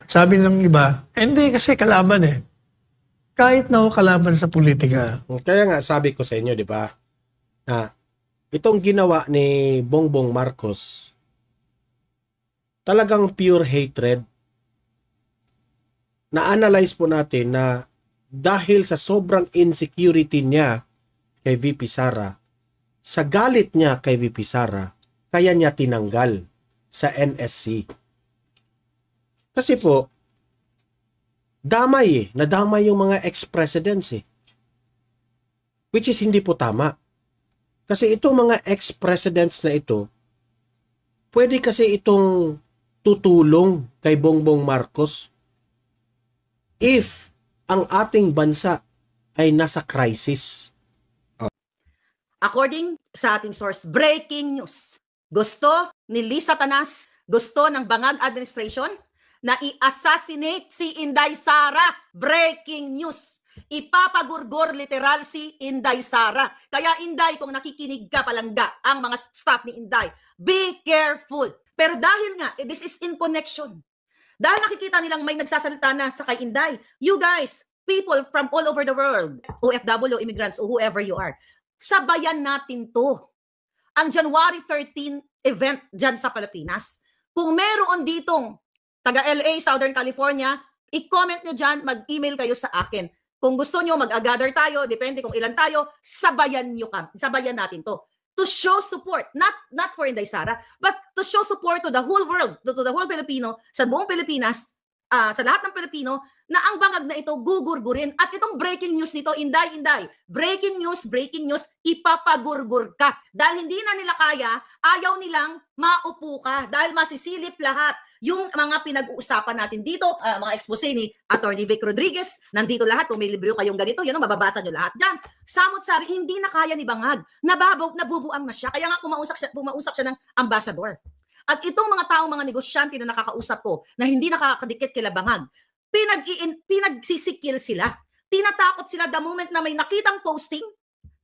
Sabi ng iba, hindi kasi kalaban eh. Kahit na ako kalaban sa politika. Kaya nga sabi ko sa inyo, di ba, na itong ginawa ni Bongbong Marcos, talagang pure hatred. Na-analyze po natin na dahil sa sobrang insecurity niya kay VP Sara, sa galit niya kay VP Sara, kaya niya tinanggal sa NSC. Kasi po, damay nadamay yung mga ex-presidents eh. Which is hindi po tama. Kasi itong mga ex-presidents na ito, pwede kasi itong tutulong kay Bongbong Marcos if ang ating bansa ay nasa crisis. According sa ating source, breaking news. Gusto ni Lisa Tanas, gusto ng Bangag Administration na i-assassinate si Inday Sara. Breaking news. Ipapagurgor literal si Inday Sara. Kaya Inday, kung nakikinig ka palangga, ang mga staff ni Inday, be careful. Pero dahil nga, this is in connection. Dahil nakikita nilang may nagsasalita na sa kay Inday, you guys, people from all over the world, OFW, immigrants, or whoever you are, sabayan natin to. Ang January 13 event dyan sa Pilipinas. Kung meron ditong taga LA, Southern California, i-comment nyo dyan, mag-email kayo sa akin. Kung gusto nyo, mag-gather tayo, depende kung ilan tayo, sabayan natin to. To show support, not for Inday Sara, but to show support to the whole world, to the whole Filipino, sa buong Pilipinas, sa lahat ng Pilipino, na ang bangag na ito gugurgurin. At itong breaking news nito, Inday, breaking news, ipapagurgur ka. Dahil hindi na nila kaya, ayaw nilang maupo ka. Dahil masisilip lahat yung mga pinag-uusapan natin dito, mga expose ni Atty. Vic Rodriguez, nandito lahat, kung may libro kayong ganito, yun, mababasa nyo lahat dyan. Samot-sari, hindi na kaya ni Bangag. Nabubuang na siya. Kaya nga pumausap siya ng ambassador. At itong mga taong mga negosyante na nakakausap ko na hindi nakakadikit kila Bangag, pinagsisikil sila. Tinatakot sila the moment na may nakitang posting.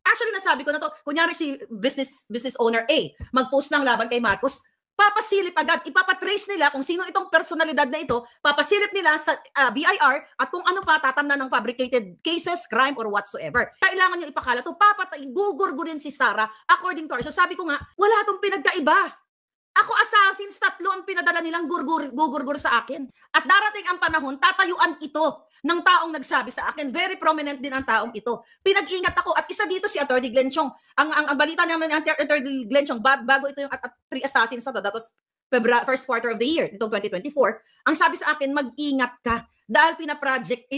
Actually, nasabi ko na to, kunyari si business owner A, mag-post ng laban kay Marcos, papasilip agad, ipapatrace nila kung sino itong personalidad na ito, papasilip nila sa BIR at kung ano pa tatamnan ng fabricated cases, crime, or whatsoever. Kailangan nyo ipakala to, papatayin, gugurgurin si Sara according to her. So sabi ko nga, wala itong pinagkaiba. Ako assassins, 3 ang pinadala nilang gugurgur sa akin. At darating ang panahon, tatayuan ito ng taong nagsabi sa akin. Very prominent din ang taong ito. Pinag-ingat ako. At isa dito si Atty. Glenn Chong. Ang balita naman ni Atty. Glenn Chong, bago ito yung 3 assassins na to, that was first quarter of the year, itong 2024, ang sabi sa akin, mag-ingat ka. Dahil pinaproject,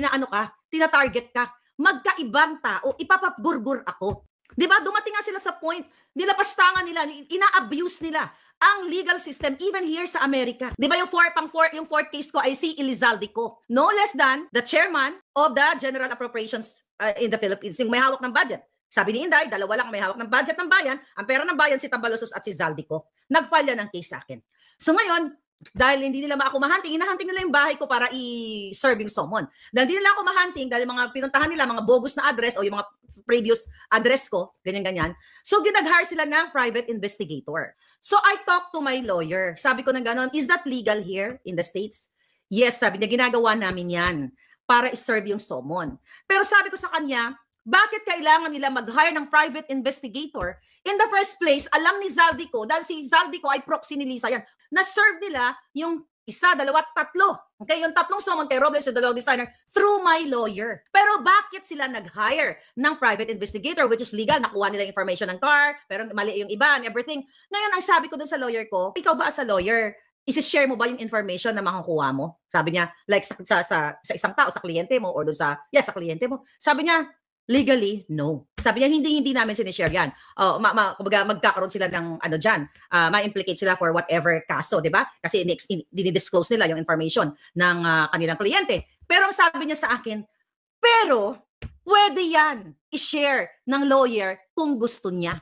tinatarget ka. Magkaibang tao, ipapagurgur ako. Diba? Dumating nga sila sa point, nilapastangan nila, ina-abuse nila ang legal system even here sa Amerika. Diba yung fourth case ko ay si Elizalde-Co. No less than the chairman of the General Appropriations in the Philippines, yung may hawak ng budget. Sabi ni Inday, 2 lang may hawak ng budget ng bayan, ang pera ng bayan si Tambalosos at si Zaldico. Nag-file ng case sa akin. So ngayon, dahil hindi nila ako mahunting, hinahunting nila yung bahay ko para i-serve yung summon. Dahil hindi nila ako mahunting, dahil mga pinuntahan nila, mga bogus na address o yung mga previous address ko, ganyan-ganyan. So, ginag-hire sila ng private investigator. So, I talked to my lawyer. Sabi ko ng ganon, is that legal here in the States? Yes, sabi niya, ginagawa namin yan para i-serve yung summon. Pero sabi ko sa kanya, bakit kailangan nila mag-hire ng private investigator? In the first place, alam ni Zaldico, dahil si Zaldico ay proxy ni Lisa yan, na-serve nila yung 1, 2, 3. Okay, yung 3 summon kay Robles, yung 2 designer, through my lawyer. Pero bakit sila nag-hire ng private investigator, which is legal, nakuha nila information ng car, pero mali yung iba and everything. Ngayon, ang sabi ko dun sa lawyer ko, ikaw ba as a lawyer, isi-share mo ba yung information na makukuha mo? Sabi niya, like sa isang tao, sa kliyente mo, or dun sa kliyente mo. Sabi niya, legally, no. Sabi niya, hindi namin sinishare yan. Magkakaroon sila ng dyan. Ma-implicate sila for whatever kaso, di ba? Kasi dinidisclose nila yung information ng kanilang kliyente. Pero ang sabi niya sa akin, pero pwede yan i-share ng lawyer kung gusto niya.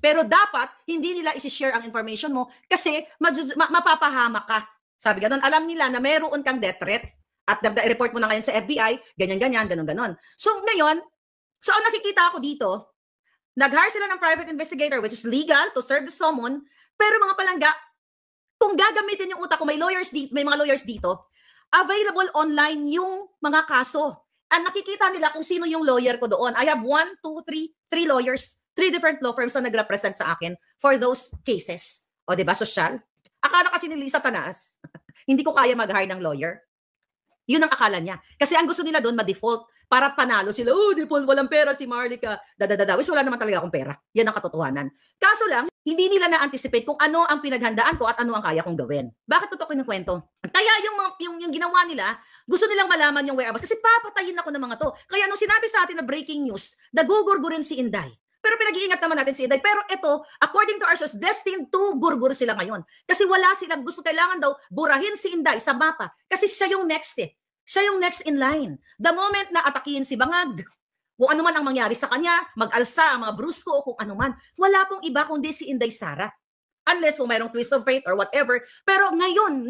Pero dapat, hindi nila i-share ang information mo kasi mapapahamak ka. Sabi ganon, alam nila na meron kang death threat at report mo na ngayon sa FBI, ganyan-ganyan, ganon-ganon. So ngayon, ang nakikita ako dito, nag-hire sila ng private investigator which is legal to serve the summon, pero mga palangga, kung gagamitin yung utak ko, may mga lawyers dito, Available online yung mga kaso. Ang nakikita nila kung sino yung lawyer ko doon. I have 1, 2, 3 lawyers, 3 different law firms na nag-represent sa akin for those cases. O, di ba, sosyal? Akala kasi ni Lisa Tanas, hindi ko kaya mag-hire ng lawyer. Yun ang akala niya. Kasi ang gusto nila doon, ma-default. Para panalo sila, oh, default, walang pera si Marlica. Which wala naman talaga akong pera. Yan ang katotohanan. Kaso lang, hindi nila na-anticipate kung ano ang pinaghandaan ko at ano ang kaya kong gawin. Bakit totoo kinukwento? Kaya yung ginawa nila, gusto nilang malaman yung whereabouts. Kasi papatayin ako ng mga to. Kaya nung sinabi sa atin na breaking news, nagugurgurin si Inday. Pero pinag-iingat naman natin si Inday. Pero ito, according to our source, destined to gurgur sila ngayon. Kasi wala silang gusto, kailangan daw burahin si Inday sa mapa. Kasi siya yung next eh. Siya yung next in line. The moment na atakihin si Bangag, kung ano man ang mangyari sa kanya, mag-alsa ang mga brusko o kung ano man, wala pong iba kundi si Inday Sara. Unless kung mayroong twist of fate or whatever. Pero ngayon,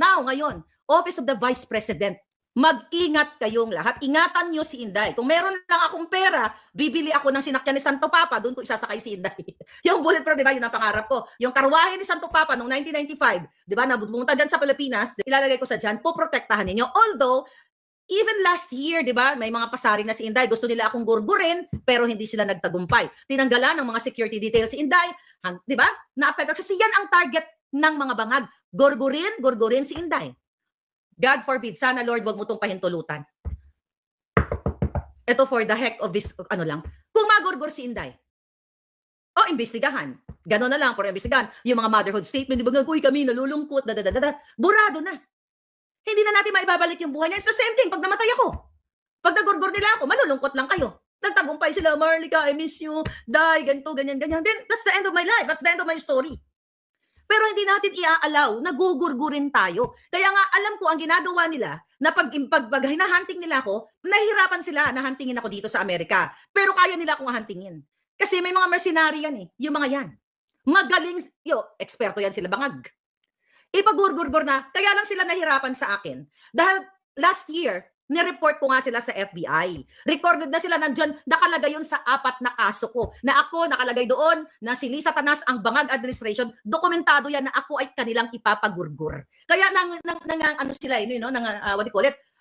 Office of the Vice President, mag-ingat kayong lahat. Ingatan nyo si Inday. Kung meron lang akong pera, bibili ako ng sinakyan ni Santo Papa, doon ko isasakay si Inday. Yung bulletproof, di ba, yun ang pangarap ko. Yung karwahe ni Santo Papa noong 1995, di ba, na pumunta dyan sa Pilipinas, ilalagay ko sa dyan, poprotektahan ninyo. Although, even last year, di ba, may mga pasari na si Inday, gusto nila akong gurgurin, pero hindi sila nagtagumpay. Tinanggalan ng mga security details si Inday, di ba? Na-apekto. Kasi yan ang target ng mga bangag. Gurgurin si Inday. God forbid, sana Lord, wag mo itong pahintulutan. Ito for the heck of this, Kung magurgur si Inday, imbestigahan. Gano'n na lang, for imbestigahan. Yung mga motherhood statement, di ba, uy, kami nalulungkot, burado na. Hindi na natin maibabalik yung buhay niya. It's the same thing pag namatay ako. Pag nagurgur nila ako, malulungkot lang kayo. Nagtagumpay sila, Marlica, I miss you, die, ganito, ganyan. Then, that's the end of my life. That's the end of my story. Pero hindi natin iaalaw na gugurgurin tayo. Kaya nga, alam ko, ang ginagawa nila, na pag hinahunting nila ako, nahihirapan sila na huntingin ako dito sa Amerika. Pero kaya nila akong huntingin. Kasi may mga mercenary yan eh. Yung mga yan. Magaling, eksperto yan sila, bangag. Ipagurgurgur na, kaya lang sila nahirapan sa akin. Dahil last year, nireport ko nga sila sa FBI. Recorded na sila nandyan, nakalagay yun sa 4 na kaso ko. Na ako, nakalagay doon, na si Lisa Tanas, ang Bangag Administration, dokumentado yan na ako ay kanilang ipapagurgur. Kaya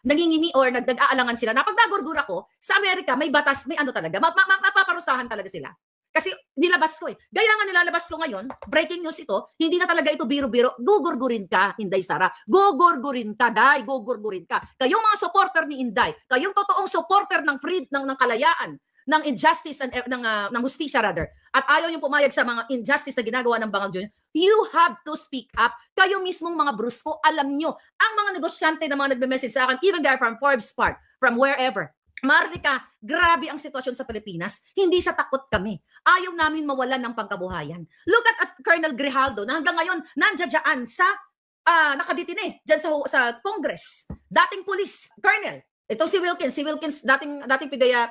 nangingimi or nag-aalangan sila na pag nagurgur ako, sa Amerika, may batas, may talaga, mapaparusahan talaga sila. Kasi nilabas ko eh. Gaya nga nilalabas ko ngayon, breaking news ito, hindi na talaga ito biro-biro. Gugurgurin ka, Inday Sara. Gugurgurin ka, Day. Gugurgurin ka. Kayong mga supporter ni Inday, kayong totoong supporter ng ng kalayaan, ng injustice, ng hustisya rather, at ayaw yung pumayag sa mga injustice na ginagawa ng Bangag Jr., you have to speak up. Kayo mismong mga brusko, alam nyo, ang mga negosyante na mga nagbe-message sa akin, even they're from Forbes Park, from wherever, Marlica, grabe ang sitwasyon sa Pilipinas. Hindi sa takot kami. Ayaw namin mawalan ng pangkabuhayan. Look at Colonel Grijaldo na hanggang ngayon nandiyan sa nakaditine dyan sa Congress. Dating police, Colonel. Ito si Wilkins, dating PIDEA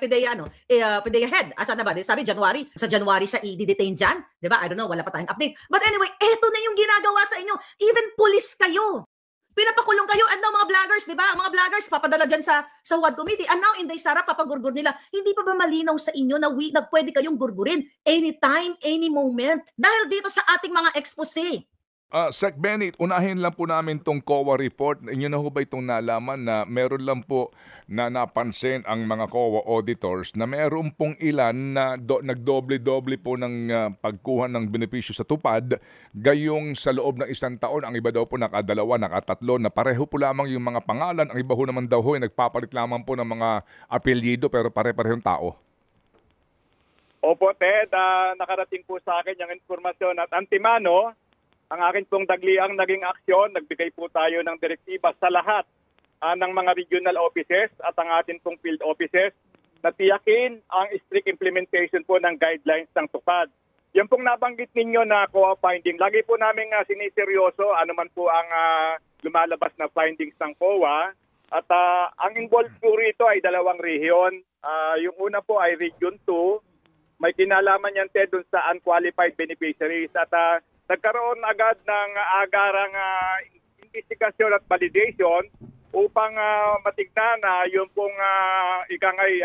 head. Asa na ba? Sabi January, sa January siya i-detain dyan. Diba? I don't know, wala pa tayong update. But anyway, eto na yung ginagawa sa inyo. Even police kayo. Pinapakulong kayo. And now, mga vloggers, di ba? Mga vloggers, papadala dyan sa WAD committee. And now, Inday Sara, papagurgur nila. Hindi pa ba malinaw sa inyo na pwede kayong gurgurin anytime, any moment? Dahil dito sa ating mga expose. Sec Benny, unahin lang po namin tong COA report. Inyo na ho ba itong nalaman na meron lang po na napansin ang mga COA auditors na meron pong ilan na nagdoble-doble po ng pagkuha ng benepisyo sa tupad, gayong sa loob ng 1 taon, ang iba daw po nakadalawa, nakatatlo, na pareho po lamang yung mga pangalan, ang iba ho naman daw ho ay nagpapalit lamang po ng mga apelyido pero pare-parehong tao. Opo, Ted, nakarating po sa akin yung informasyon at antimano, ang akin pong dagliang naging aksyon, nagbigay po tayo ng direktiba sa lahat ng mga regional offices at ang atin pong field offices na tiyakin ang strict implementation po ng guidelines ng tupad. Yan pong nabanggit ninyo na COA finding, lagi po namin siniseryoso ano man po ang lumalabas na findings ng COA. At ang involved po rito ay 2 rehiyon. Yung una po ay Region 2. May kinalaman yan, Ted, dun sa unqualified beneficiaries. At nagkaroon agad ng agarang investigasyon at validation upang matignan na yung pong ikangay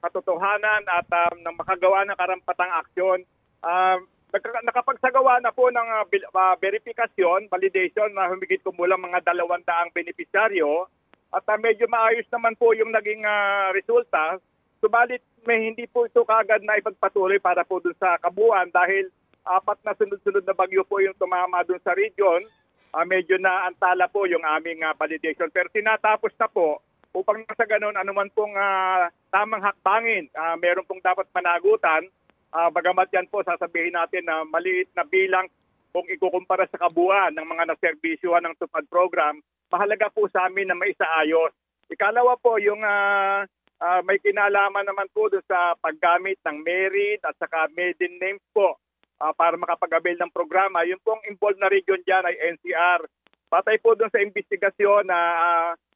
katotohanan at makagawa ng karampatang aksyon. Nakapagsagawa na po ng verifikasyon, validation na humigit kumulang mga 200 benepisyaryo at medyo maayos naman po yung naging resulta. Subalit may hindi po ito kagad na ipagpatuloy para po dun sa kabuuan dahil 4 na sunod-sunod na bagyo po yung tumama dun sa region. Medyo na antala po yung aming validation. Pero tinatapos na po upang sa ganun anuman pong tamang hakbangin. Meron pong dapat managutan. Bagamat yan po sasabihin natin na maliit na bilang kung ikukumpara sa kabuuan ng mga naserbisyuhan ng tupad program, mahalaga po sa amin na maisaayos. Ikalawa po yung may kinalaman naman po doon sa paggamit ng merit at saka maiden names po para makapag-avail ng programa. Yung pong involved na region dyan ay NCR. Patay po doon sa investigasyon na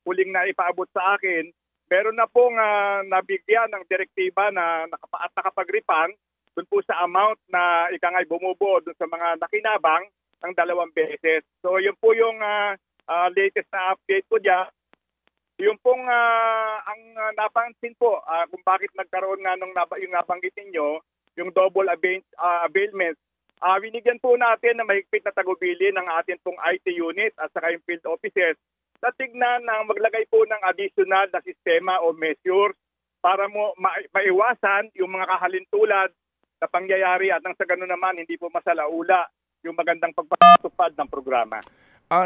huling na ipaabot sa akin, meron na pong nabigyan ng direktiba na nakapag-refund doon po sa amount na ikangay bumubuo doon sa mga nakinabang ng 2 beses. So yun po yung latest na update ko dyan. Yung pong ang napansin po kung bakit nagkaroon nga nung yung nabanggit ninyo, yung double availment, binigyan po natin na mahigpit na tagubilin ng atin pong IT unit at saka yung field officers na tignan na maglagay po ng additional na sistema o measures para mo maiwasan yung mga kahalintulad na pangyayari at nang sa ganun naman hindi po masalaula yung magandang pagpapatupad ng programa.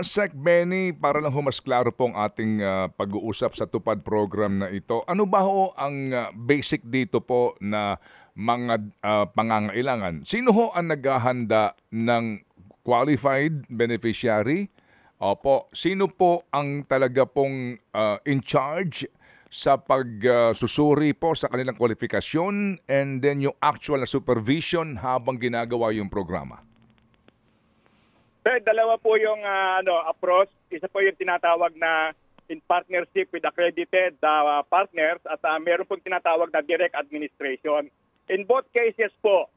Sec Benny, para lang mas klaro po ang ating pag-uusap sa tupad program na ito, ano ba ho ang basic dito po na mga pangangailangan? Sino ho ang naghahanda ng qualified beneficiary? Opo, sino po ang talaga pong in charge sa pagsusuri po sa kanilang kwalifikasyon and then yung actual na supervision habang ginagawa yung programa? Sir, dalawa po yung approach. Isa po yung tinatawag na in partnership with accredited partners at meron pong tinatawag na direct administration. In both cases po,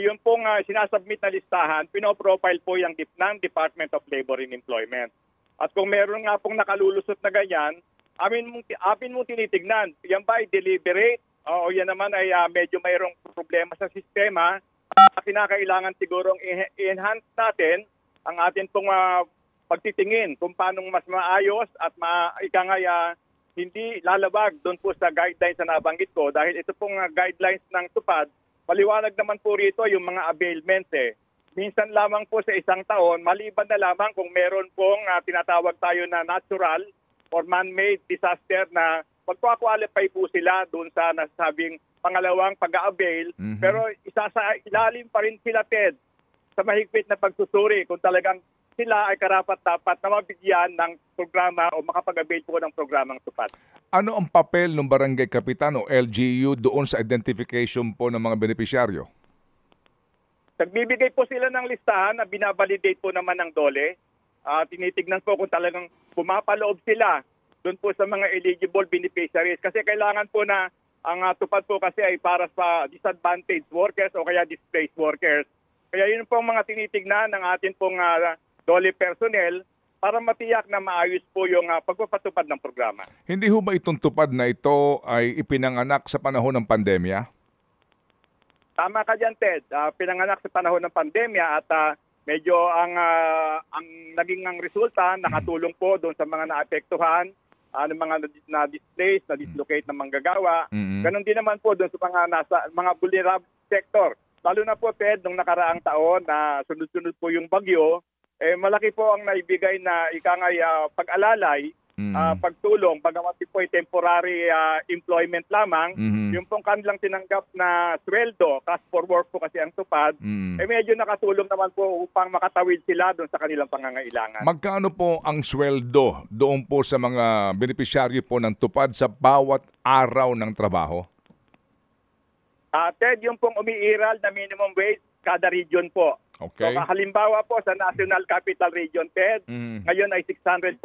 yung pong sinasubmit na listahan, pinoprofile po yung ng Department of Labor and Employment. At kung meron nga pong nakalulusot na ganyan, amin mong tinitignan, yan ba ay deliberate o yan naman ay medyo mayroong problema sa sistema. Kinakailangan sigurong i-enhance natin ang atin pong pagtitingin kung paano mas maayos at hindi lalabag doon po sa guidelines na nabanggit ko dahil ito pong guidelines ng tupad, maliwanag naman po rito yung mga availments Minsan lamang po sa isang taon, maliban na lamang kung meron pong tinatawag tayo na natural or man-made disaster na magpa-qualify po sila doon sa nasabing pangalawang pag-a-avail. Pero isa sa ilalim pa rin sila, Ted, sa mahigpit na pagsusuri kung talagang sila ay karapat-dapat na mabigyan ng programa o makapag-avail po ng programang tupad. Ano ang papel ng barangay kapitan o LGU doon sa identification po ng mga benepisyaryo? Nagbibigay po sila ng listahan na binabalidate po naman ng DOLE. Tinitignan po kung talagang pumapaloob sila doon po sa mga eligible beneficiaries. Kasi kailangan po na ang tupad po kasi ay para sa disadvantaged workers o kaya displaced workers. Kaya yun po ang mga tinitignan ng atin pong DOLE personnel para matiyak na maayos po yung pagpapatupad ng programa. Hindi ho ba itong tupad na ito ay ipinanganak sa panahon ng pandemya? Tama ka dyan, Ted. Pinanganak sa panahon ng pandemya at medyo ang naging resulta, nakatulong po doon sa mga naapektuhan, ng mga na-displaced, na-dislocate ng manggagawa. Ganon din naman po doon sa mga vulnerable sector. Lalo na po, Ted, nung nakaraang taon na sunod-sunod po yung bagyo, malaki po ang naibigay na ikangay pag-alalay, pagtulong, bagamat po ay temporary employment lamang, yung pong kanilang tinanggap na sweldo, cash for work po kasi ang tupad, medyo nakatulong naman po upang makatawid sila doon sa kanilang pangangailangan. Magkano po ang sweldo doon po sa mga benepisyaryo po ng tupad sa bawat araw ng trabaho? Ted, yung pong umiiral na minimum wage kada region po. Okay. So, halimbawa po sa National Capital Region, Ted, ngayon ay 645.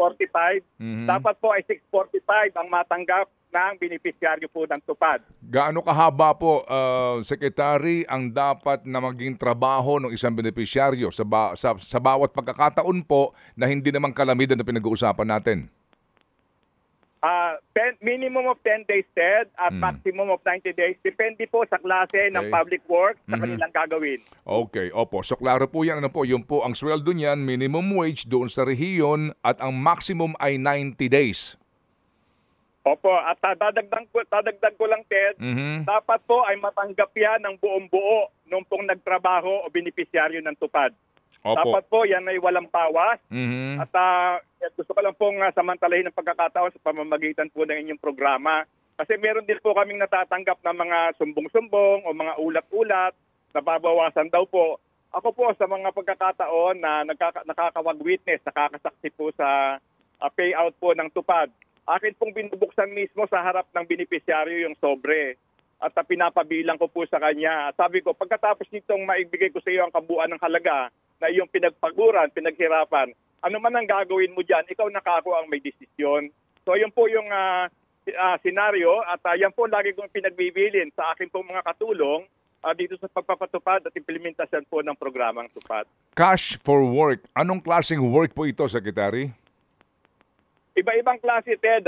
Dapat po ay 645 ang matanggap ng beneficiaryo po ng tupad. Gaano kahaba po, Secretary, ang dapat na maging trabaho ng isang beneficiaryo sa bawat pagkakataon po na hindi naman kalamidad na pinag-uusapan natin? Minimum of 10 days, Ted, at maximum of 90 days. Depende po sa klase ng public work sa kanilang gagawin. Okay, opo. So klaro po yan. Ano po? Yung po ang sweldo niyan, minimum wage doon sa rehiyon at ang maximum ay 90 days. Opo, at dadagdag ko lang, Ted, Mhm. dapat po ay matanggap yan ng buong buo nung pong nagtrabaho o benepisyaryo ng tupad. Opo. Dapat po yan ay walang pawas. Mhm. At gusto ko lang pong samantalahin ng pagkakataon sa pamamagitan po ng inyong programa. Kasi meron din po kaming natatanggap na mga sumbong-sumbong o mga ulat-ulat na babawasan daw po. Ako po sa mga pagkakataon na nakakawag-witness, nakakasaksi po sa payout po ng tupad. Akin pong binubuksan mismo sa harap ng benepisyaryo yung sobre at pinapabilang ko po sa kanya. Sabi ko, pagkatapos nitong maibigay ko sa iyo ang kabuuan ng halaga na iyong pinagpaguran, pinaghirapan, ano man ang gagawin mo dyan, ikaw na ako ang may desisyon. So yun po yung senaryo at yan po lagi kong pinagbibilin sa akin pong mga katulong dito sa pagpapatupad at implementasyon po ng programang tupad. Cash for work. Anong klaseng work po ito, Secretary? Iba-ibang klase, Ted.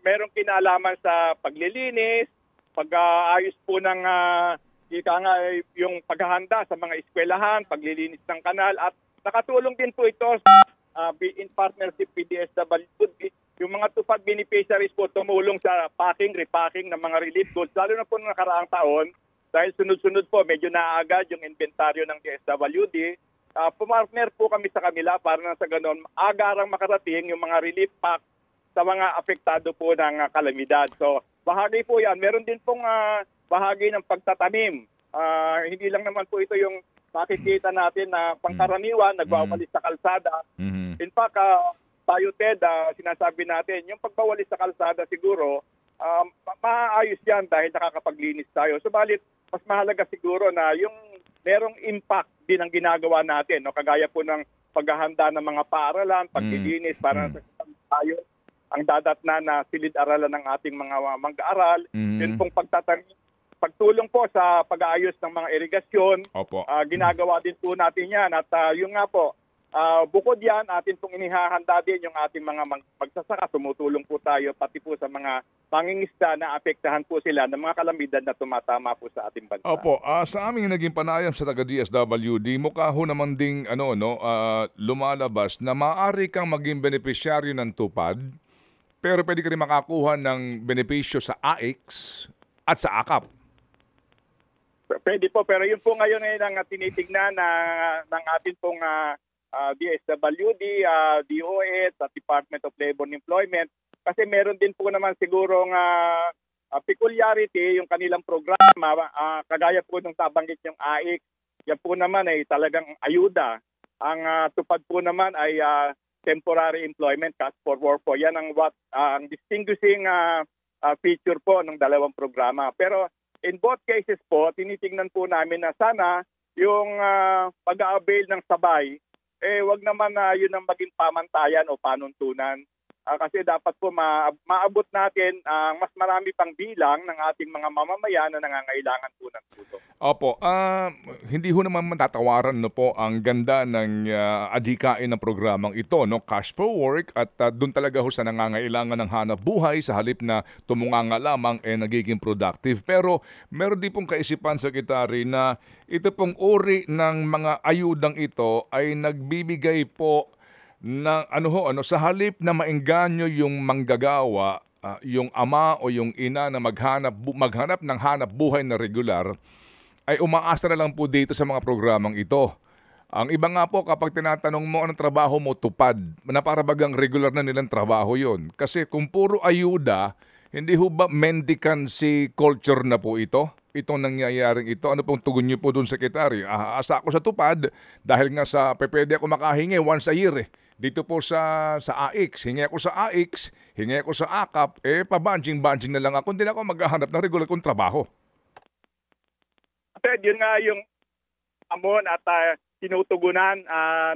Merong kinalaman sa paglilinis, pag-aayos po ng yung paghahanda sa mga eskwelahan, paglilinis ng kanal, at nakatulong din po ito in partnership with DSWD. Yung mga tupad beneficiaries po tumulong sa packing, repacking ng mga relief goods, lalo na po noong nakaraang taon, dahil sunod-sunod po, medyo naagad yung inventaryo ng DSWD. Pumartner po kami sa kanila para na sa ganon agarang makarating yung mga relief pack sa mga apektado po ng kalamidad. So bahagi po yan. Meron din pong bahagi ng pagtatanim. Hindi lang naman po ito yung makikita natin na pangkaraniwan, nagwawalis sa kalsada. Mhm. In fact, tayo, Ted, sinasabi natin, yung pagbawalis sa kalsada siguro, maayos yan dahil nakakapaglinis tayo. Subalit, mas mahalaga siguro na yung merong impact din ang ginagawa natin, no? Kagaya po ng paghahanda ng mga paaralan, paglilinis para sa tayo ang dadatna na silid-aralan ng ating mga mag-aaral. Yun pong pagtulong po sa pag-aayos ng mga irigasyon. Opo. Ginagawa din po natin yan. At yun nga po, bukod yan, atin pong inihahanda din yung ating mga magsasaka. Tumutulong po tayo pati po sa mga mangingisda na apektahan po sila ng mga kalamidad na tumatama po sa ating bansa. Opo, sa aming naging panayam sa taga-DSWD, mukha ho naman ding lumalabas na maaari kang maging benepisyaryo ng tupad, pero pwede ka rin makakuha ng benepisyo sa AIX at sa AKAP. Pwede po, pero yun po ngayon ang tinitignan ng ating pong DSWD, DOS, at Department of Labor and Employment. Kasi meron din po naman sigurong peculiarity yung kanilang programa, kagaya po nung tabanggit yung AIC. Yan po naman ay talagang ayuda. Ang tupad po naman ay temporary employment, cash for work po. Yan ang distinguishing feature po ng dalawang programa. Pero in both cases po, tinitingnan po namin na sana yung pag-a-avail ng sabay, wag naman yun ang maging pamantayan o panuntunan. Kasi dapat po maabot natin mas marami pang bilang ng ating mga mamamayan na nangangailangan po ng tulong. Opo, hindi ho naman matatawaran po ang ganda ng adhikain ng programang ito, no? Cash for work, at doon talaga ho sa nangangailangan ng hanap buhay sa halip na tumunganga lamang nagiging productive. Pero meron din pong kaisipan, Secretary, na ito pong uri ng mga ayudang ito ay nagbibigay po na sa halip na maengganyo yung manggagawa, yung ama o yung ina na maghanap ng hanap buhay na regular, ay umaasa na lang po dito sa mga programang ito. Ang iba nga po, kapag tinatanong mo anong trabaho mo, tupad, na para bagang regular na nilang trabaho yon. Kasi kung puro ayuda, hindi ho ba mendicancy culture na po ito? Itong nangyayaring ito, ano pong tugon niyo po doon, Secretary? Asa ako sa tupad dahil nga sa pwede ako makahingi once a year dito po sa AIX. Hingi ako sa AIX, hingi ako sa AKAP, pabanjing-banjing na lang ako, hindi na ako maghahanap ng regular kong trabaho. At yun nga yung amon at tinutugunan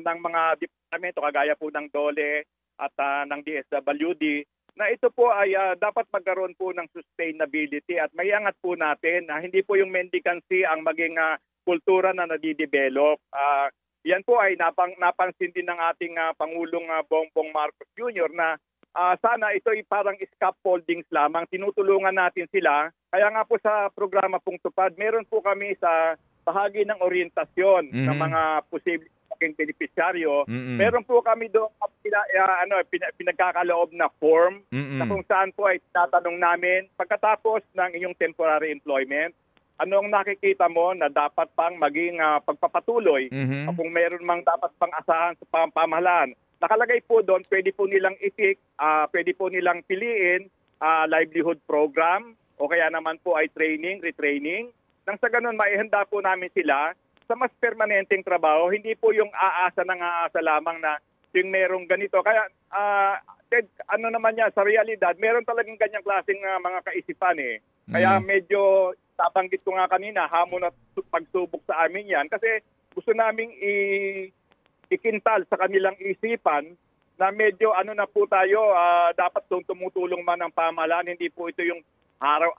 ng mga departamento kagaya po ng DOLE at ng DSWD na ito po ay dapat magkaroon po ng sustainability at maiangat po natin na hindi po yung mendicancy ang maging kultura na nadidevelop. Yan po ay napansin din ng ating Pangulong Bongbong Marcos Jr. na sana ito ay parang scaffoldings lamang. Tinutulungan natin sila. Kaya nga po sa programa pong tupad, meron po kami sa bahagi ng orientasyon ng mga posibleng maging beneficiaryo. Mm-mm. Meron po kami doon pinagkakaloob na form Mm-mm. na kung saan po ay tatanong namin pagkatapos ng iyong temporary employment, anong nakikita mo na dapat pang maging pagpapatuloy Mhm. kung meron mang dapat pang asahan sa pamahalaan. Nakalagay po doon, pwede po nilang i-pick, pwede po nilang piliin livelihood program o kaya naman po ay training, retraining. Nang sa ganun, maihanda po namin sila sa mas permanenteng trabaho, hindi po yung aasa lamang na yung merong ganito. Kaya, Ted, ano naman yan, sa realidad, meron talagang ganyang klaseng mga kaisipan eh. Kaya medyo, tabanggit ko nga kanina, hamon at pagsubok sa amin yan. Kasi gusto naming ikintal sa kanilang isipan na medyo ano na po tayo, dapat tumutulong man ng pamahalaan. Hindi po ito yung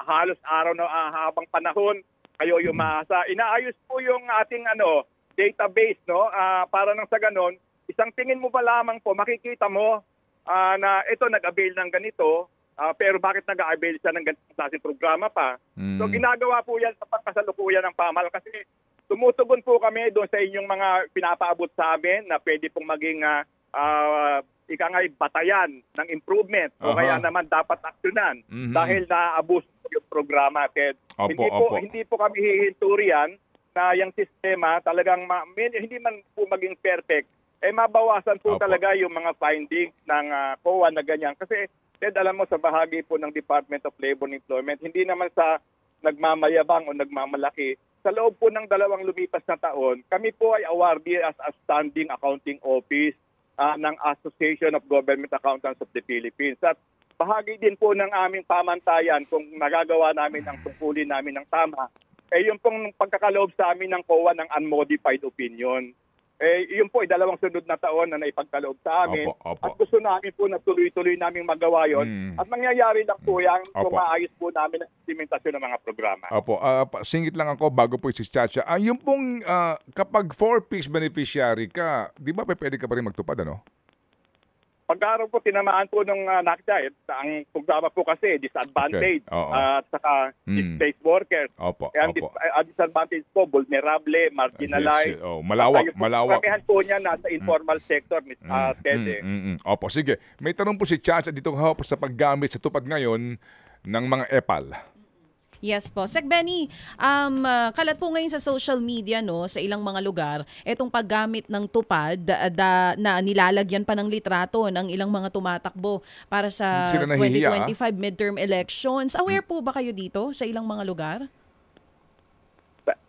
halos araw na habang panahon kayo yung maasa. Inaayos po yung ating database, no? Para nang sa ganon, isang tingin mo pa lamang po, makikita mo na ito nag-avail ng ganito, pero bakit nag-avail siya ng ganitong klaseng programa pa? So ginagawa po yan sa pagkasalukuyan ng pamahalaan kasi tumutugon po kami doon sa inyong mga pinapaabot sa amin na pwede pong maging batayan ng improvement o kaya naman dapat aksyonan dahil naabos yung programa, Ted. Hindi po kami hihinturian na yung sistema talagang hindi man po maging perfect, mabawasan po talaga yung mga findings ng COA na ganyan. Kasi, Ted, alam mo, sa bahagi po ng Department of Labor and Employment, hindi naman sa nagmamayabang o nagmamalaki. Sa loob po ng 2 lumipas na taon, kami po ay awardee as a standing accounting office ng Association of Government Accountants of the Philippines. At bahagi din po ng aming pamantayan kung nagagawa namin ang tungkulin namin ng tama, yung pong pagkakaloob sa amin ng COA ng unmodified opinion. Yun po ay 2 sunod na taon na naipagkaloob sa amin. At gusto namin po na tuloy-tuloy namin magawa yun. At mangyayari lang po yan kung maayos po namin ang implementasyon ng mga programa. Singit lang ako bago po si Chacha. Yung pong kapag 4-piece beneficiary ka, di ba pwede ka pa rin magtupad, ano? Pag-araw po, tinamaan po ng NACDA. Ang programa po kasi, disadvantage at saka displaced workers. Kaya ang disadvantage po, vulnerable, marginalized. Malawak. Karamihan po niya nasa informal sector, Ted. Sige. May tanong po si Chacha dito sa paggamit sa tupad ngayon ng mga EPAL. Yes po. Sec Benny, kalat po ngayon sa social media, no, sa ilang mga lugar, itong paggamit ng tupad na nilalagyan pa ng litrato ng ilang mga tumatakbo para sa 2025 midterm elections. Aware po ba kayo dito sa ilang mga lugar?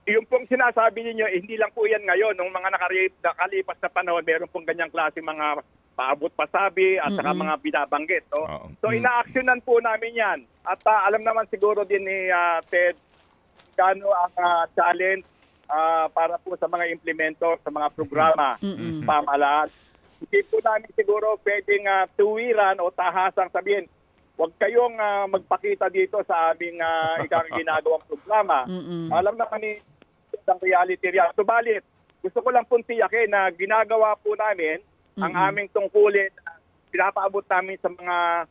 Yung pong sinasabi niyo, hindi lang po yan ngayon. Nung mga nakalipas na panahon, meron pong ganyang klase mga paabot pasabi at saka mga binabanggit. So ina-actionan po namin yan. At alam naman siguro din ni Ted kano ang challenge para po sa mga implementor, sa mga programa pamahalaan. Hindi po namin siguro pwedeng tuwiran o tahasang sabihin, huwag kayong magpakita dito sa aming ginagawang programa. Alam naman ni ang reality riyan. Subalit, gusto ko lang pong tiyakin na ginagawa po namin ang aming tungkulin, pinapaabot namin sa mga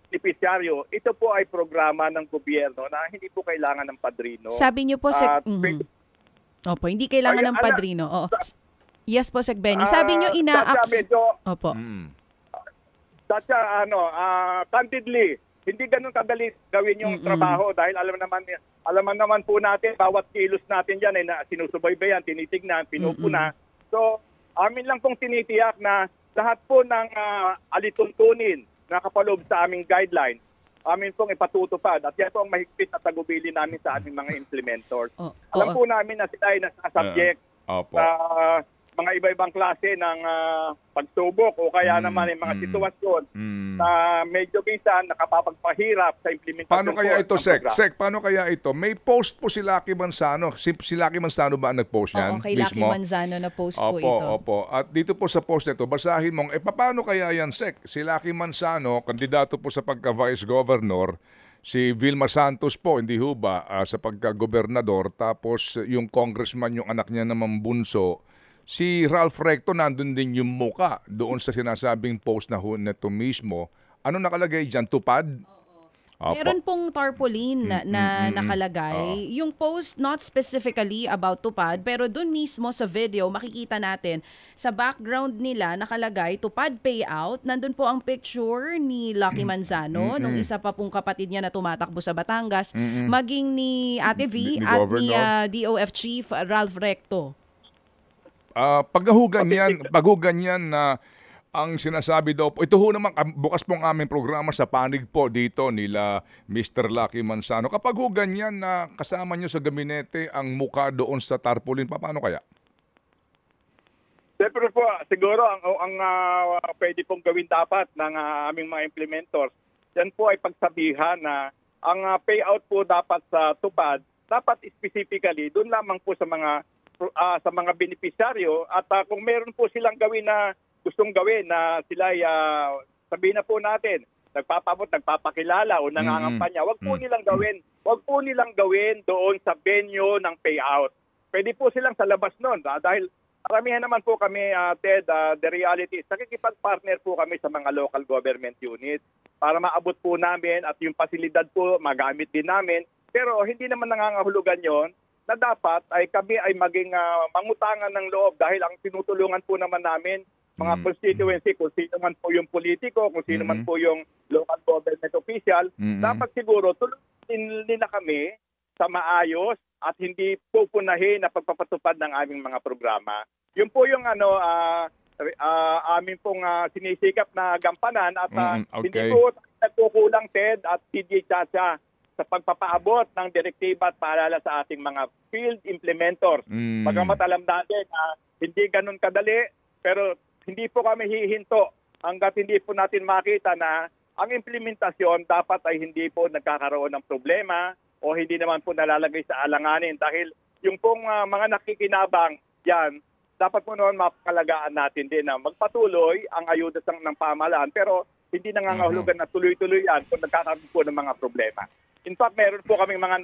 beneficiaryo, ito po ay programa ng gobyerno na hindi po kailangan ng padrino. Sabi niyo po, Opo, hindi kailangan ng padrino. Yes po, Sec Benny. Sabi niyo Opo. Candidly, hindi ganun kadali gawin yung trabaho dahil alam naman po natin, bawat kilos natin yan ay sinusubaybayan, tinitignan, pinupuna. So, amin lang pong tinitiyak na lahat po ng alituntunin na kapaloob sa aming guidelines, amin pong ipatutupad. At yan po ang mahigpit na tagubilin namin sa aming mga implementors. Alam po namin na sila ay nasa-subject sa mga iba-ibang klase ng pagsubok o kaya naman yung mga sitwasyon na medyo minsan nakapapagpahirap sa implementasyon. Paano kaya ito, Sec? Paano kaya ito? May post po si Lucky Manzano. Si Lucky Manzano ba ang nag-post yan? Kay Lucky Manzano na post po ito. Opo. At dito po sa post nito, basahin mong, paano kaya yan, Sec? Si Lucky Manzano, kandidato po sa pagka-vice governor, si Vilma Santos po, hindi ho ba, sa pagka-gobernador, tapos yung congressman, yung anak niya naman bunso, si Ralph Recto, nandun din yung muka doon sa sinasabing post na ito mismo. Ano nakalagay dyan? Tupad? Opo. Meron pong tarpaulin na nakalagay. Yung post not specifically about Tupad, pero dun mismo sa video makikita natin sa background nila nakalagay Tupad payout. Nandun po ang picture ni Lucky Manzano, nung isa pa pong kapatid niya na tumatakbo sa Batangas, maging ni Ate V Ni at ni Governor. DOF Chief Ralph Recto. Paghugan yan na ang sinasabi daw po, ito ho naman, bukas pong aming programa sa panig po dito nila Mr. Lucky Manzano. Kapag ho ganyan na kasama nyo sa gabinete ang muka doon sa tarpaulin, paano kaya? Siyempre po, siguro ang pwede pong gawin dapat ng aming mga implementors, yan po ay pagsabihan na ang payout po dapat sa Tupad, dapat specifically doon lamang po sa mga benepisyaryo at kung meron po silang gawin na gustong gawin na sila ay sabihin na po natin, nagpapakilala o nangangampanya, wag po nilang gawin. Wag po nilang gawin doon sa venue ng payout. Pwede po silang sa labas noon dahil karamihan naman po kami, Ted, the reality is nakikipag-partner po kami sa mga local government units para maabot po namin at yung pasilidad po magamit din namin. Pero hindi naman nangangahulugan yon na dapat ay kami ay maging mangutangan ng loob dahil ang tinutulungan po naman namin mga constituency, kung sino man po yung politiko, kung sino man po yung local government official, dapat siguro tulungan nila kami sa maayos at hindi pupunahin na pagpapatupad ng aming mga programa. Yun po yung amin pong sinisikap na gampanan at hindi po nagkukulang, Ted at DJ Chacha, sa pagpapaabot ng direktiba at paalala sa ating mga field implementors. Bagamat alam natin hindi ganun kadali, pero hindi po kami hihinto hanggat hindi po natin makita na ang implementasyon dapat ay hindi po nagkakaroon ng problema o hindi naman po nalalagay sa alanganin dahil yung pong mga nakikinabang yan, dapat po noon mapakalagaan natin din na magpatuloy ang ayuda ng pamahalaan pero hindi nangangahulugan na tuloy-tuloy yan kung nagkakaroon po ng mga problema. In fact, meron po kaming mga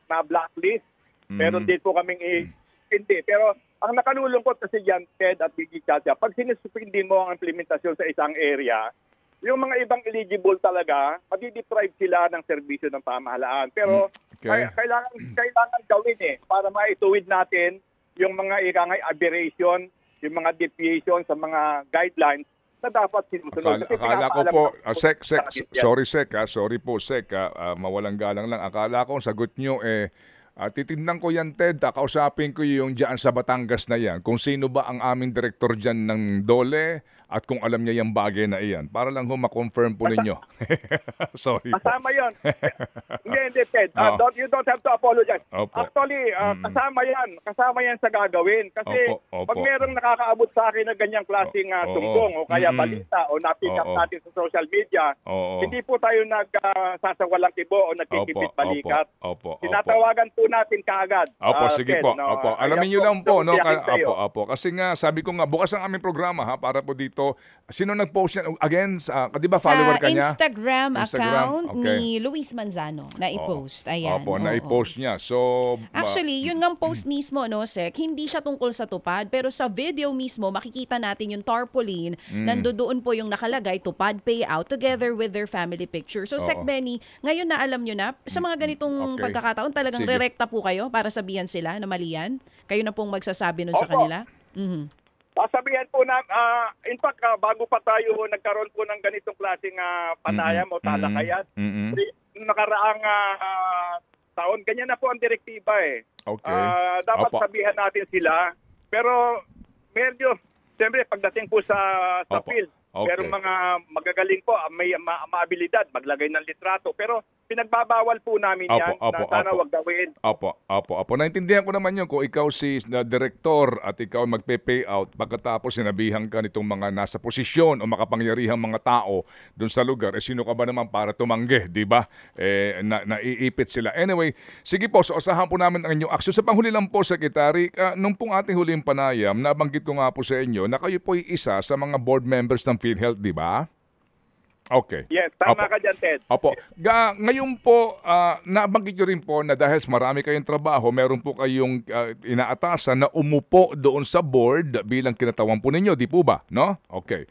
na-blacklist, meron din po kaming hindi. Pero ang nakalulungkot kasi dyan, Ted at Biggie Chacha, pag sinususpindi mo ang implementasyon sa isang area, yung mga ibang eligible talaga, madideprive sila ng serbisyo ng pamahalaan. Pero kailangan gawin para maituwid natin yung mga ikangay aberration, yung mga deviation sa mga guidelines na dapat sinusunod. Akala ko po, sorry po, mawalang galang lang. Akala ko, sagot nyo titignan ko yan, Ted, kausapin ko yung dyan sa Batangas na yan. Kung sino ba ang aming direktor dyan ng DOLE at kung alam niya yung bagay na iyan. Para lang ma-confirm po ninyo. Sorry po. Kasama yun. Hindi, Ted. You don't have to apologize. Opo. Actually, kasama yan. Kasama yan sa gagawin. Kasi pag merong nakakaabot sa akin na ganyang klaseng sumbong o kaya balita o napick up natin sa social media, hindi po tayo nagsasawalang tibo o nagkikipit balikat. Tinatawagan po natin kaagad. Sige Ted, po. no? Alamin niyo lang po, no? Kasi nga, sabi ko nga, bukas ang aming programa, para po dito. Sino nag-post yan? Again, di ba follower ka niya? Sa Instagram account ni Luis Manzano na i-post. Ayan. Na-i-post niya. So, actually, yun ngang post mismo, no, Sek, hindi siya tungkol sa Tupad, pero sa video mismo, makikita natin yung tarpaulin, nandoon po yung nakalagay, Tupad payout, together with their family picture. So, Sek Benny, ngayon na alam nyo na, sa mga ganitong pagkakataon, talagang rerekta po kayo para sabihan sila na mali yan? Kayo na pong magsasabi nun sa kanila? Sabihan po na, in fact, bago pa tayo nagkaroon po ng ganitong klaseng panayam o talakayan, nakaraang taon, ganyan na po ang direktiba dapat sabihan natin sila. Pero medyo, siyempre, pagdating po sa field, pero mga magagaling po, may maabilidad, maglagay ng litrato. Pero pinagbabawal po namin yan na sana wag gawin. Opo. Naintindihan ko naman yun kung ikaw si direktor at ikaw magpe-payout pagkatapos sinabihan ka nitong mga nasa posisyon o makapangyarihang mga tao doon sa lugar. Sino ka ba naman para tumanggi, di ba? Naiipit sila. Anyway, sige po, so asahan po namin ang inyong aksyon. Sa panghuli lang po, Secretary, nung pong ating huling panayam, nabanggit ko nga po sa inyo na kayo po isa sa mga board members ng PhilHealth, di ba? Okay. Yes, tama ka dyan, Ted. Opo. Ngayon po, nabanggit nyo rin po na dahil marami kayong trabaho, meron po kayong inaatasan na umupo doon sa board bilang kinatawan po ninyo, di po ba? No? Okay.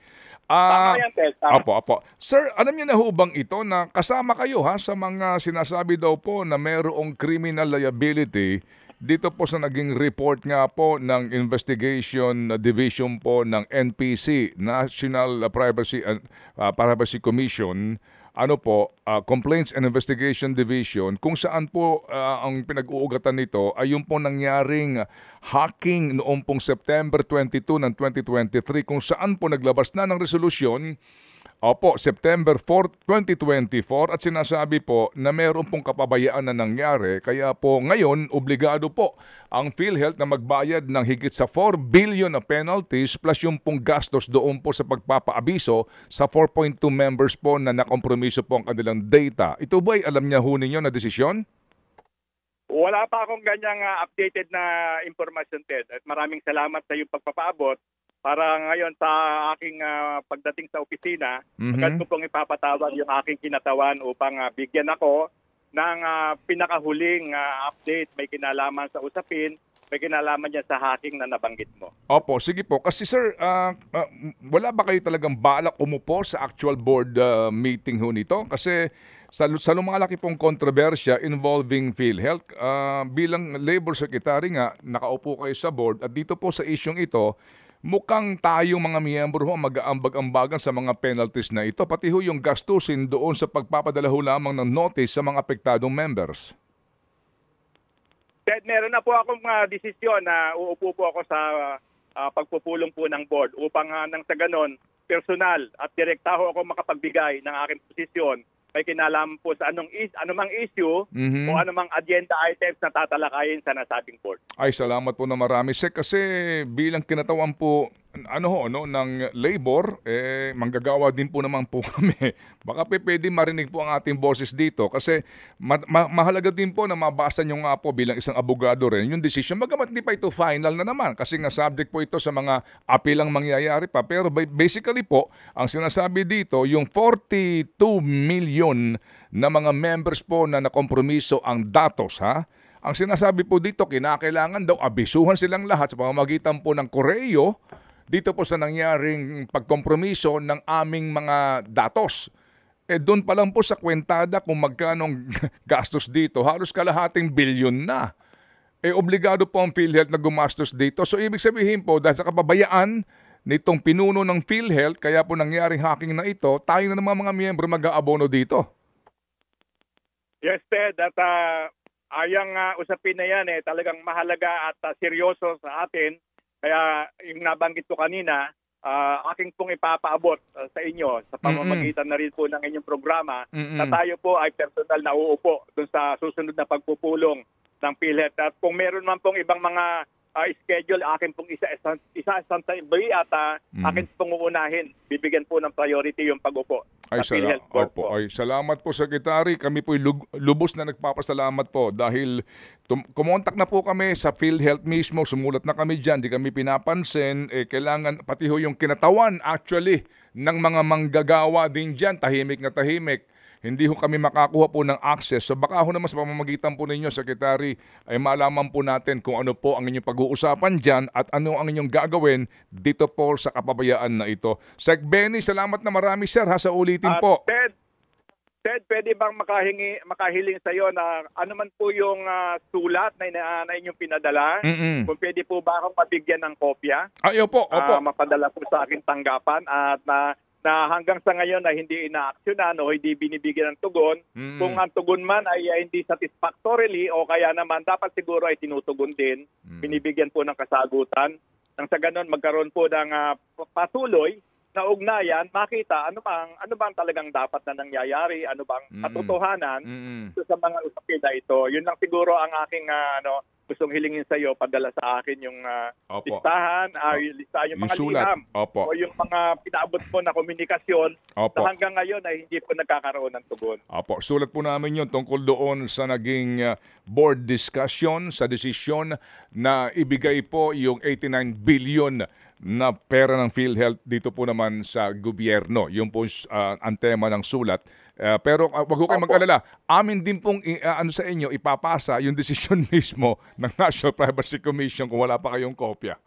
Ah, Tama yan, Ted. Tama. Opo. Sir, alam niyo na ho bang ito na kasama kayo ha sa mga sinasabi daw po na mayroong criminal liability dito po sa naging report nga po ng Investigation Division po ng NPC, National Privacy Commission, Complaints and Investigation Division, kung saan po ang pinag-uugatan nito ay yung po nangyaring hacking noong pong September 22 ng 2023, kung saan po naglabas na ng resolusyon September 4, 2024, at sinasabi po na meron pong kapabayaan na nangyari, kaya po ngayon obligado po ang PhilHealth na magbayad ng higit sa 4 billion na penalties plus yung pong gastos doon po sa pagpapaabiso sa 4.2 members po na nakompromiso po ang kanilang data. Ito ba ay alam niya ho ninyo na desisyon? Wala pa akong ganyang updated na impormasyon, Ted. At maraming salamat sa iyong pagpapaabot. Para ngayon sa aking pagdating sa opisina, agad ko pong ipapatawag yung aking kinatawan upang bigyan ako ng pinakahuling update. May kinalaman sa usapin, may kinalaman niya sa hacking na nabanggit mo. Opo, sige po. Kasi sir, wala ba kayo talagang balak umupo sa actual board meeting ho nito? Kasi sa lumalaki pong kontrobersya involving PhilHealth, bilang labor secretary nga, nakaupo kayo sa board at dito po sa isyong ito, mukhang tayong mga miyembro ho mag-aambag-ambagan sa mga penalties na ito, pati ho yung gastusin doon sa pagpapadala ho lamang ng notice sa mga apektadong members. Ted, meron na po akong desisyon na uupo po ako sa pagpupulong po ng board upang nang sa ganon, personal at direkta ho ako makapagbigay ng aking posisyon may kinalaman po sa anumang issue o anumang agenda items na tatalakayin sa nasabing board. Ay, salamat po na marami, Sek, kasi bilang kinatawan po ng labor, manggagawa din po naman po kami. Baka pwede marinig po ang ating boses dito kasi mahalaga din po na mabasa nyo nga po bilang isang abogado rin yung decision. Bagamat hindi pa ito final na naman kasi nga subject po ito sa mga apilang mangyayari pa. Pero basically po, ang sinasabi dito, yung 42 million na mga members po na nakompromiso ang datos, ha? Ang sinasabi po dito, kinakailangan daw abisuhan silang lahat sa pamamagitan po ng Koreo dito po sa nangyaring pagkompromiso ng aming mga datos. Doon pa lang po sa kwentada kung magkano gastos dito, halos kalahating bilyon na. Obligado po ang PhilHealth na gumastos dito. So ibig sabihin po, dahil sa kapabayaan nitong pinuno ng PhilHealth, kaya po nangyaring hacking na ito, tayo na naman mga miyembro mag-aabono dito. Yes, Ted. At ayang usapin na yan talagang mahalaga at seryoso sa atin. Kaya yung nabanggit ko kanina, aking pong ipapaabot sa inyo sa pamamagitan na rin po ng inyong programa na tayo po ay personal na uupo dun sa susunod na pagpupulong ng PhilHealth. At kung meron man pong ibang mga schedule, akin pong isa-isantay at akin pong uunahin. Bibigyan po ng priority yung pag-upo. Ay, salamat po, Secretary. Kami po lubos na nagpapasalamat po dahil kumontak na po kami sa PhilHealth mismo. Sumulat na kami dyan. Di kami pinapansin. Kailangan pati ho yung kinatawan actually ng mga manggagawa din dyan. Tahimik na tahimik. Hindi ho kami makakuha po ng access. So baka ho naman sa pamamagitan po ninyo, Secretary, ay malaman po natin kung ano po ang inyong pag-uusapan dyan at ano ang inyong gagawin dito po sa kapabayaan na ito. Sec Benny, salamat na marami, sir, sa ulitin po. Ted, pwede bang makahiling sa iyo na ano man po yung sulat na inyong pinadala? Kung pwede po ba akong mabigyan ng kopya? Ay, opo. Mapadala po sa akin tanggapan at na hanggang sa ngayon ay hindi ina-actionan o hindi binibigyan ng tugon. Kung ang tugon man ay hindi satisfactorily o kaya naman dapat siguro ay tinutugon din, binibigyan po ng kasagutan. Nang sa ganon magkaroon po ng patuloy na ugnayan, makita ano bang talagang dapat na nangyayari, ano bang katotohanan sa mga usapin na ito. Yun lang siguro ang aking gustong hilingin sa iyo, padala sa akin yung listahan, yung mga liham o yung mga pinaabot mo na komunikasyon na hanggang ngayon ay hindi po nagkakaroon ng tugon. Opo, sulat po namin yun tungkol doon sa naging board discussion, sa desisyon na ibigay po yung 89 billion na pera ng PhilHealth dito po naman sa gobyerno. Yung po ang tema ng sulat. Pero wag ko kayo mag-alala. Amin din pong sa inyo ipapasa yung desisyon mismo ng National Privacy Commission kung wala pa kayong kopya.